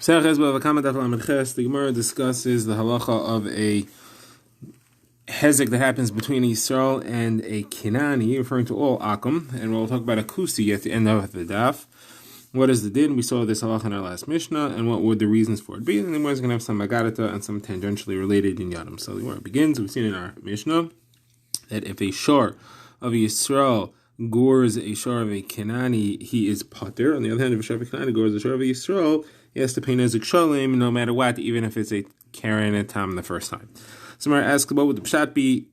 Bava Kamma, the Gemara discusses the halacha of a hezek that happens between Yisrael and a Kinani, referring to all Akum, and we'll talk about a kusi at the end of the daf. What is the din? We saw this halacha in our last Mishnah, and what would the reasons for it be? And the Gemara is going to have some magarata and some tangentially related in Yadam. So the Gemara begins. We've seen in our Mishnah that if a shor of Yisrael gores a shor of a Kinani, he is pater. On the other hand, if a shor of a Kinani gores a shor of a Yisrael, he has to pay nezik shalem no matter what, even if it's a karen and tam the first time. So Gemara asks, what would the pshat be?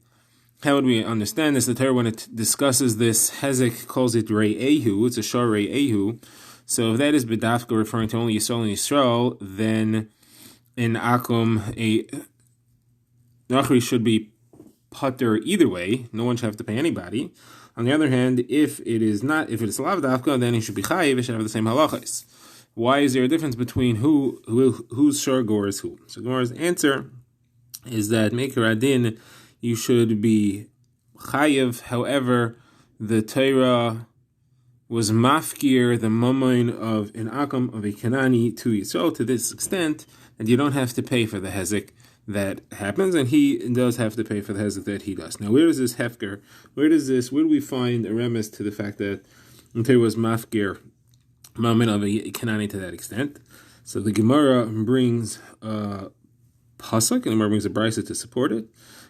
How would we understand this? The Torah, when it discusses this, hezek calls it re'ehu. It's a shor re'ehu. So if that is bedafka, referring to only Yisrael and Yisrael, then in akum a nachri should be pater either way. No one should have to pay anybody. On the other hand, if it is lav dafka, then he should be chayiv. It should have the same halachas. Why is there a difference between whose shor gores who? So Gemara's answer is that Meker Adin, you should be chayiv. However, the Torah was mafkir the mamoin of an akum of a Kanani to Yisrael to this extent that you don't have to pay for the hezek that happens, and he does have to pay for the hezek that he does. Now, where is this hefker? Where do we find a remes to the fact that the Torah was mafkir moment of a Kanani to that extent? So the Gemara brings a pasuk, and the Gemara brings a brisa to support it,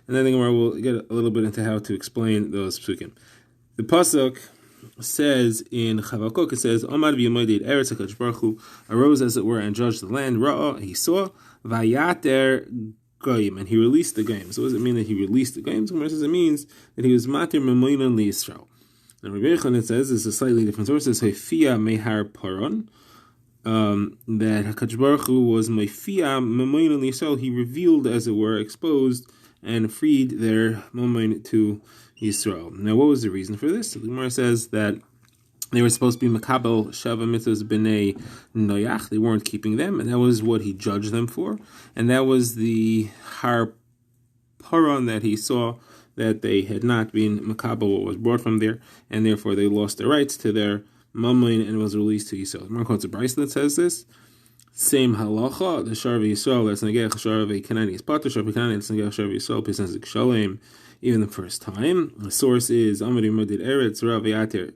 and then the Gemara will get a little bit into how to explain those psukim. The pasuk says in Chavakok, it says, Omar v'yomoidid eretz HaKadosh Baruch Hu arose as it were and judged the land. Ra'ah, he saw, vayater goyim, and he released the goyim. So what does it mean that he released the goyim? So Gemara says it means that he was matir memoinon liYisrael. Now Rabbi Yechon, it says, it's a slightly different source, it says Hefia mehar paron, that HaKadosh Baruch Hu was Mefia memoinon liYisrael. He revealed, as it were, exposed and freed their memoin to Yisrael. Now, what was the reason for this? So the Gemara says that they were supposed to be makabel shava mitzvahs b'nei noyach. They weren't keeping them, and that was what he judged them for. And that was the har paron that he saw that they had not been makabel what was brought from there, and therefore they lost their rights to their mamoin and was released to Yisrael. The Gemara quotes a brisa that says this. Same halacha, the shar of Yisrael, that's negech shar of a Kanani is pater, shar of a Kanani, that's negech shar of Yisrael, pisans shalem, even the first time. The source is Amari Modid Eretz, Rav Yater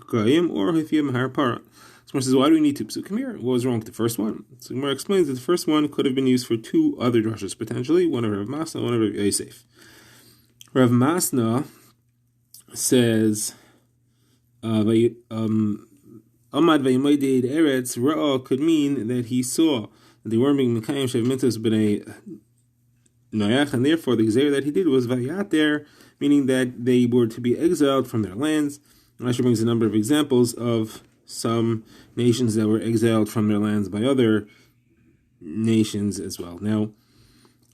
Goyim, or Hefiyam Har Para. So Gemara says, why do we need two psukim here? What was wrong with the first one? So Gemara explains that the first one could have been used for two other drushes, potentially, one of Rav Masna, one of Rav Yosef. Rav Masna says, Amad v'yimoidid eretz ra'ah could mean that he saw that they weren't being mekayim shev mitzvahs b'nei noyach, and therefore the gezer that he did was vayater, meaning that they were to be exiled from their lands. Rashi brings a number of examples of some nations that were exiled from their lands by other nations as well. Now,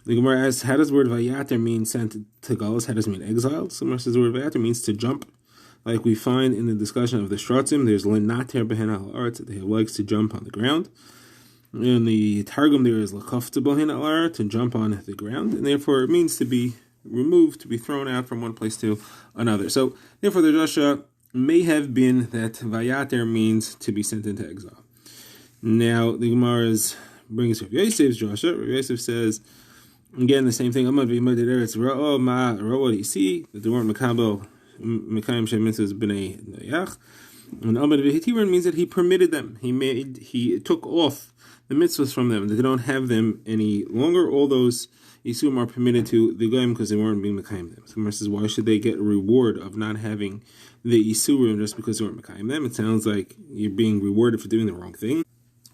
the Gemara asks, how does the word vayater mean sent to Galus? How does it mean exiled? So Gemara says the word vayater means to jump. Like we find in the discussion of the Shratzim, there's lenater behen al art, that they have legs to jump on the ground. In the Targum, there is lakafta behen al art, to jump on the ground, and therefore it means to be removed, to be thrown out from one place to another. So therefore the drasha may have been that vayater means to be sent into exile. Now the Gemara brings Rav Yosef's drasha. Rav Yosef says, again, the same thing. Amad v'yimoidid eretz ra'ah ma, ra'ah, what do you see? That they weren't makabel Mekayim Shem Mitzvahs B'nei Noyach. And Amad v'Hitiran means that he permitted them. He took off the mitzvahs from them. That they don't have them any longer. All those Yisum are permitted to the Goyim because they weren't being Mekayim them. So Gemara says, why should they get a reward of not having the Yisurim just because they weren't Mekayim them? It sounds like you're being rewarded for doing the wrong thing.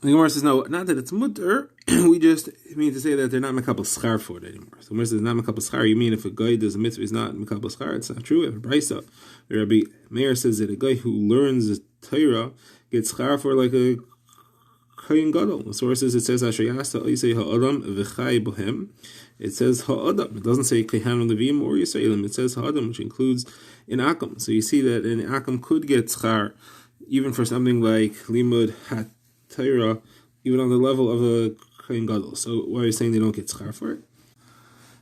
The Gemara says, no, not that it's mutter, we just mean to say that they're not mekabel schar for it anymore. So Gemara says, not mekabel schar, you mean if a guy does a mitzvah is not mekabel schar? It's not true. We have a brisa. Rabbi Meir says that a guy who learns the Torah gets schar for like a kohen gadol. The sources, it says, Asher yasa oisei ha'adam v'chai bohem. It says ha'adam. It doesn't say kehan levim or yisraelim. It says ha'adam, which includes in akum. So you see that an akum could get schar even for something like limud hat Torah, even on the level of a kohen gadol. So why are you saying they don't get schar for it?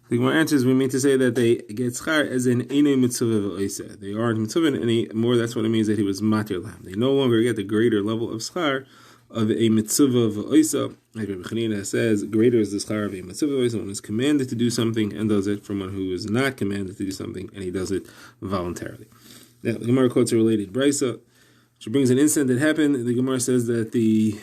The Gemara answers, we mean to say that they get schar as in einay mitzvah v'oiseh. They aren't mitzvah anymore. That's what it means that he was matir lahem. They no longer get the greater level of schar of a mitzvah v'oiseh, Like Rabbi Chanina says, greater is the schar of a mitzvah, someone is commanded to do something and does it, from one who is not commanded to do something and he does it voluntarily. Now, the Gemara quotes a related brisa, which brings an incident that happened. The Gemara says that the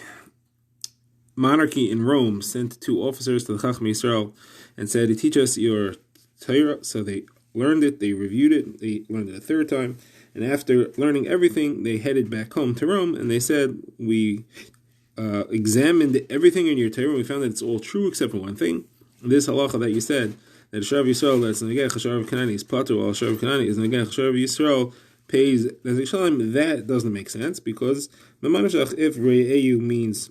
monarchy in Rome sent 2 officers to the Chacham Yisrael and said, teach us your Torah. So they learned it, they reviewed it, they learned it a 3rd time, and after learning everything, they headed back home to Rome, and they said, we examined everything in your Torah, and we found that it's all true except for one thing. This halacha that you said, that Sharav Yisrael, that's Negech Sharav Kanani, is Patur, while Sharav Kanani is Negech Sharav Yisrael, pays Nezek Shalom. That doesn't make sense, because if Re'eyu means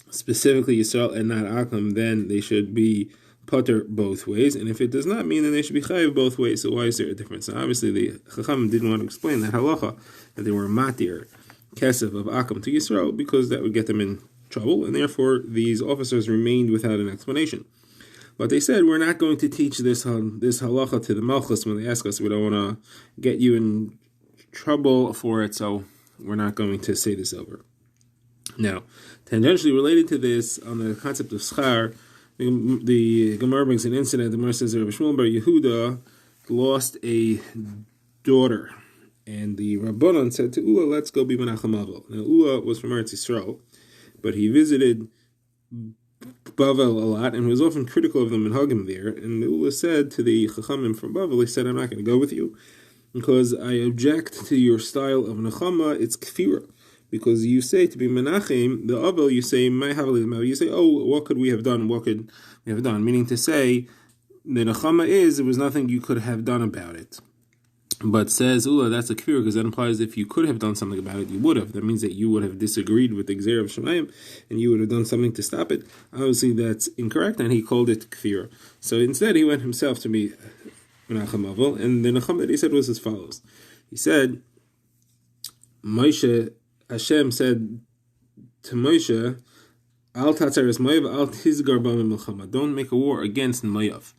specifically Yisrael and not Akum, then they should be Patur both ways, and if it does not mean, then they should be Chayiv both ways. So why is there a difference? Now, obviously, the Chacham didn't want to explain that halacha, that they were Matir, Kesef of Akum to Yisrael, because that would get them in trouble, and therefore these officers remained without an explanation. But they said, we're not going to teach this halacha to the Malchus when they ask us. We don't want to get you in trouble for it, so we're not going to say this over. Now, tangentially related to this, on the concept of schar, the Gemara brings an incident. The Gemara says that Rabbi Shmuel bar Yehuda lost a daughter, and the Rabbanon said to Ula, let's go be Menachem Avel. Now, Ula was from Eretz Yisrael, but he visited Bavel a lot and was often critical of the Minhagim there. And Ula said to the Chachamim from Bavel, he said, I'm not going to go with you because I object to your style of Nechama. It's kfira. Because you say to be Menachem, the Avel, you say, you say, oh, what could we have done? What could we have done? Meaning to say, the Nechama is, there was nothing you could have done about it. But says Ula, that's a kfir, because that implies if you could have done something about it, you would have. That means that you would have disagreed with the Gzeir of Shemayim, and you would have done something to stop it. Obviously, that's incorrect, and he called it kfir. So instead, he went himself to be Menachem Avel, and the Necham that he said was as follows. He said, Hashem said to Moshe, Al tatzeres Moav, al tizgar b'am milchama. Don't make a war against Moav.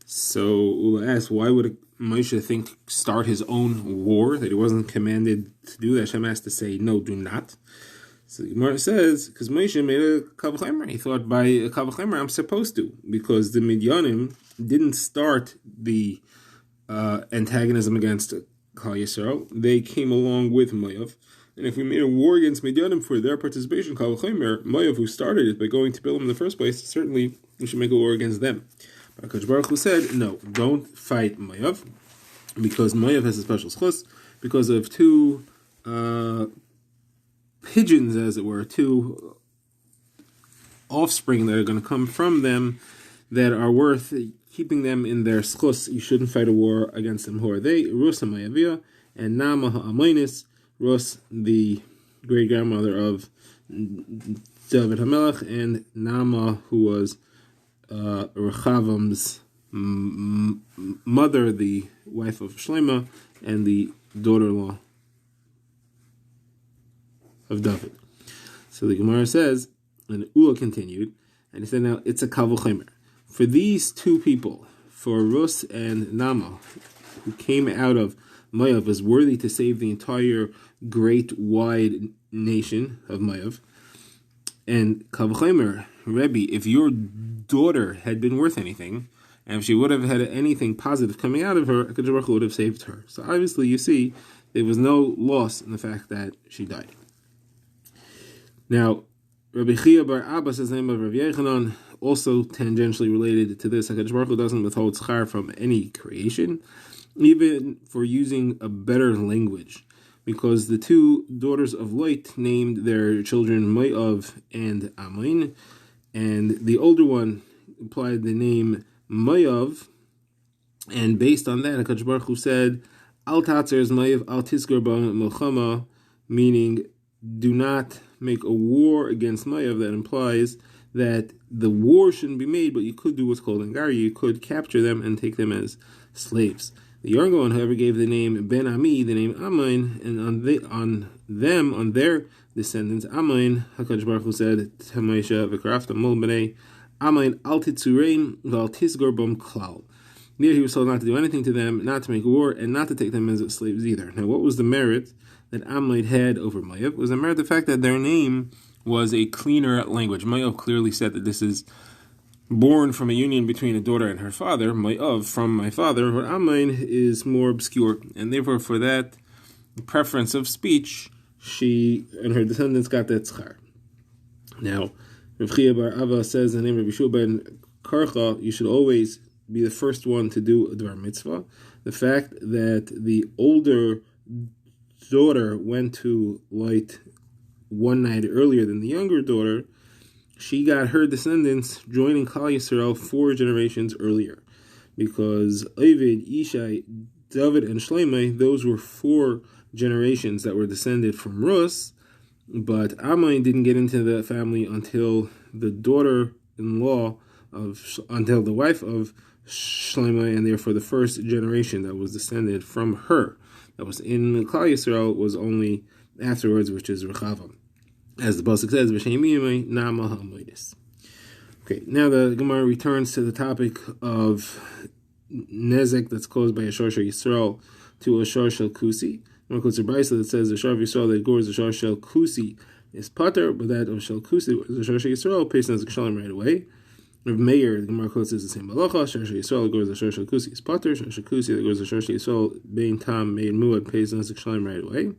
So Ula asked, why would Moshe start his own war that he wasn't commanded to do? That Hashem has to say, no, do not. So the Gemara says, because Moshe made a kavachaymer. He thought by a kavachaymer I'm supposed to, because the Midyanim didn't start the antagonism against Klal Yisrael. They came along with Moav. And if we made a war against Midyanim for their participation, kavachaymer, Moav, who started it by going to Bilam in the first place, certainly we should make a war against them. But HaKadosh Baruch Hu said, no, don't fight Moav, because Moav has a special schus, because of 2 pigeons, as it were, 2 offspring that are going to come from them that are worth keeping them in their schus. You shouldn't fight a war against them. Who are they? Rus HaMoaviyah and Nama HaAmonis. Rus, the great-grandmother of David HaMelech, and Nama, who was Rechavam's mother, the wife of Shlema, and the daughter-in-law of David. So the Gemara says, and Ula continued, and he said, now it's a kavachaymer. For these 2 people, for Rus and Nama, who came out of Moav, is worthy to save the entire great wide nation of Moav. And kavachaymer, Rebbe, if your daughter had been worth anything, and if she would have had anything positive coming out of her, HaKadosh Baruch Hu would have saved her. So obviously, you see, there was no loss in the fact that she died. Now, Rabbi Chia bar Abbas is the name of Rabbi Yechanan, also tangentially related to this. HaKadosh Baruch Hu doesn't withhold schar from any creation, even for using a better language, because the 2 daughters of Lot named their children Moav and Ammon, and the older one applied the name Moav, and based on that, HaKadosh Baruch Hu said, Al tatzeres Moav, al tizgar b'am milchama, meaning, do not make a war against Moav. That implies that the war shouldn't be made, but you could do what's called Angari. You could capture them and take them as slaves. The Yarn Gaon, however, gave the name Ben Ami, the name Ammon, and on their descendants, Ammon, HaKadosh Baruch Hu said, Tamesha v'karafta mol b'nei Ammon al titzurein v'al tisgor bam klal. There he was told not to do anything to them, not to make war, and not to take them as slaves either. Now, what was the merit that Ammon had over Moav? It was the merit of the fact that their name was a cleaner language. Ma'ov clearly said that this is born from a union between a daughter and her father. Ma'ov, from my father. But Amain is more obscure, and therefore for that preference of speech, she and her descendants got that tzchar. Now, Rav Chia bar Ava says in the name of Yeshua ben Karcha, you should always be the first one to do a dvar mitzvah. The fact that the older daughter went to light one night earlier than the younger daughter, she got her descendants joining Klal Yisrael 4 generations earlier, because Ovid, Ishai, David, and Shlomo, those were 4 generations that were descended from Rus, but Amain didn't get into the family until the wife of Shlomo, and therefore the first generation that was descended from her, that was in Klal Yisrael, was only afterwards, which is Rechavam. As the pasuk says, "V'sheimimei nama ha'moidis." Okay, now the Gemara returns to the topic of nezek that's caused by a shor shel Yisrael to a shor shel kusi. There quotes a brisa that says the shor of Yisrael that gores the shor shel kusi is pater, but that of shel kusi, the shor shel Yisrael, pays nezek shalom right away. Rav Meir, the Gemara quotes, is the same halacha. Shor shel Yisrael that gores the shor shel kusi is pater. Shor shel kusi that gores the shor shel Yisrael bein tam mein muad pays nezek shalom right away. And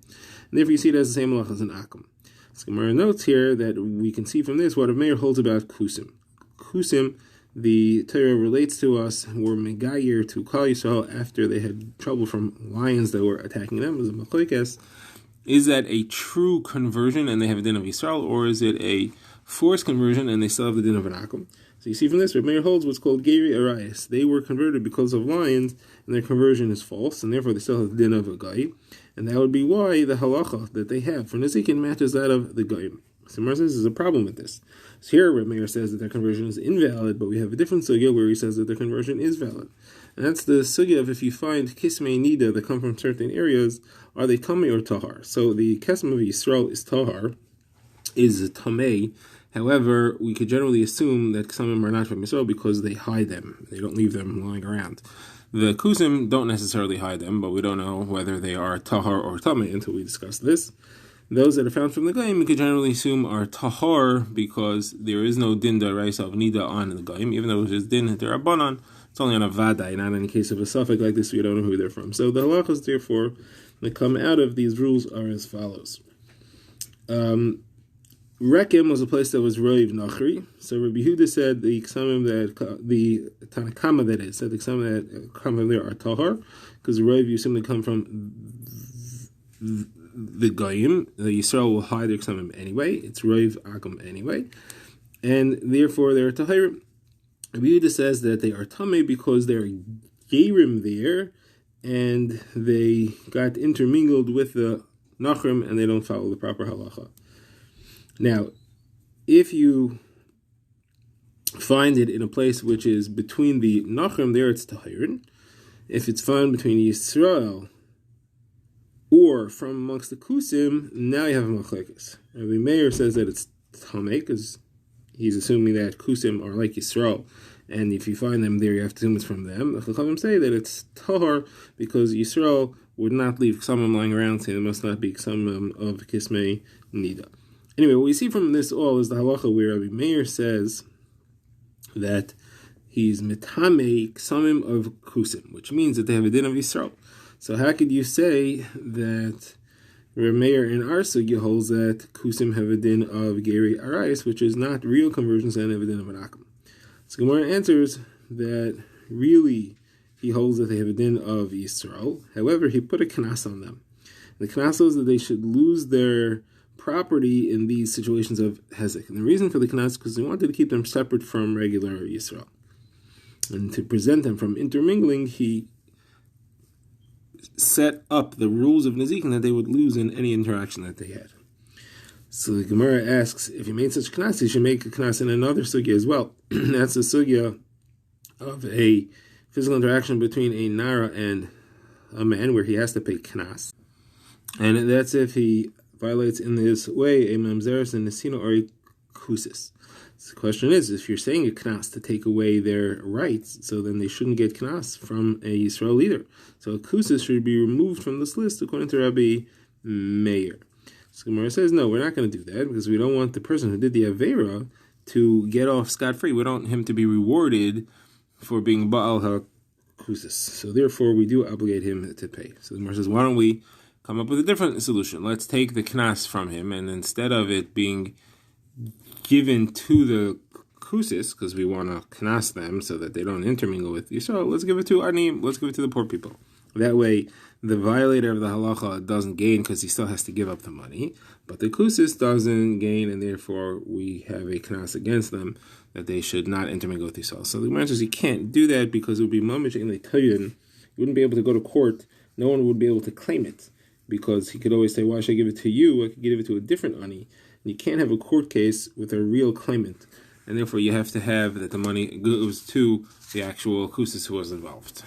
therefore you see it as the same halacha as an akum. So Gemara notes here that we can see from this what Rav Meir holds about kusim. Kusim, the Torah relates to us, were megayir to Klal Yisrael after they had trouble from lions that were attacking them. As a machlokes, is that a true conversion and they have a din of Yisrael, or is it a forced conversion and they still have the din of an akum? So you see from this, Rav Meir holds what's called geri arayis. They were converted because of lions, and their conversion is false, and therefore they still have the din of a guy. And that would be why the halacha that they have for Nezikin matches that of the goyim. So Mar says there's a problem with this. So here Rav Meir says that their conversion is invalid, but we have a different sugya where he says that their conversion is valid. And that's the sugya of if you find kismei nida that come from certain areas, are they tamei or tahar? So the kesem of Yisrael is tahar, is tamei. However, we could generally assume that some of them are not from Yisrael because they hide them. They don't leave them lying around. The kusim don't necessarily hide them, but we don't know whether they are tahar or tamei until we discuss this. Those that are found from the goyim, we could generally assume are tahar because there is no din d'oraisa of nida on the goyim, even though it is din d'Rabbanan. It's only on a vadai, not in the case of a suffix like this. We don't know who they're from. So the halachas, therefore, that come out of these rules are as follows. Rekem was a place that was roiv nachri. So Rabbi Yehuda said the ksamim that the Bava Kamma that is said the ksamim that come from there are tahar, because the roiv you simply come from the goyim. The Yisrael will hide their ksamim anyway. It's roiv akum anyway, and therefore they are tahar. Rabbi Yehuda says that they are tamei because they are gerim there, and they got intermingled with the nachrim, and they don't follow the proper halacha. Now, if you find it in a place which is between the Nachrim, there it's Tahirin. If it's found between Yisrael or from amongst the Kusim, now you have a Machlekes. Rabbi Meir says that it's Tamei, because he's assuming that Kusim are like Yisrael, and if you find them there, you have to assume it's from them. The Chachamim say that it's Tahar, because Yisrael would not leave Ksamim lying around, saying there must not be Ksamim of Kismei Nida. Anyway, what we see from this all is the halacha where Rabbi Meir says that he's metamei ksamim of kusim, which means that they have a din of Yisrael. So how could you say that Rabbi Meir in our sugya holds that kusim have a din of geri arayis, which is not real conversions and have a din of an akum? So Gemara answers that really he holds that they have a din of Yisrael. However, he put a knas on them. The knas was that they should lose their property in these situations of hezek. And the reason for the knas is because he wanted to keep them separate from regular Yisrael. And to present them from intermingling, he set up the rules of Nezikin that they would lose in any interaction that they had. So the Gemara asks, if you made such knas, you should make a knas in another sugya as well. That's the sugya of a physical interaction between a nara and a man where he has to pay knas. And that's if he violates in this way a mamzeres and nesina or a kusis. So the question is, if you're saying a knas to take away their rights, so then they shouldn't get knas from a Yisrael leader. So a kusis should be removed from this list according to Rabbi Meir. So Gemara says, no, we're not going to do that because we don't want the person who did the Avera to get off scot-free. We don't want him to be rewarded for being Baal HaKusis. So therefore, we do obligate him to pay. So the Gemara says, why don't we come up with a different solution? Let's take the knas from him, and instead of it being given to the kusis, because we want to knas them so that they don't intermingle with Yisrael, let's give it to Anim, let's give it to the poor people. That way, the violator of the halacha doesn't gain because he still has to give up the money, but the kusis doesn't gain, and therefore we have a knas against them that they should not intermingle with Yisrael. So the Gemara says you can't do that because it would be mamish in the tayyun. You wouldn't be able to go to court. No one would be able to claim it because he could always say, "Why should I give it to you? I could give it to a different ani." And you can't have a court case with a real claimant, and therefore you have to have that the money goes to the actual kusis who was involved.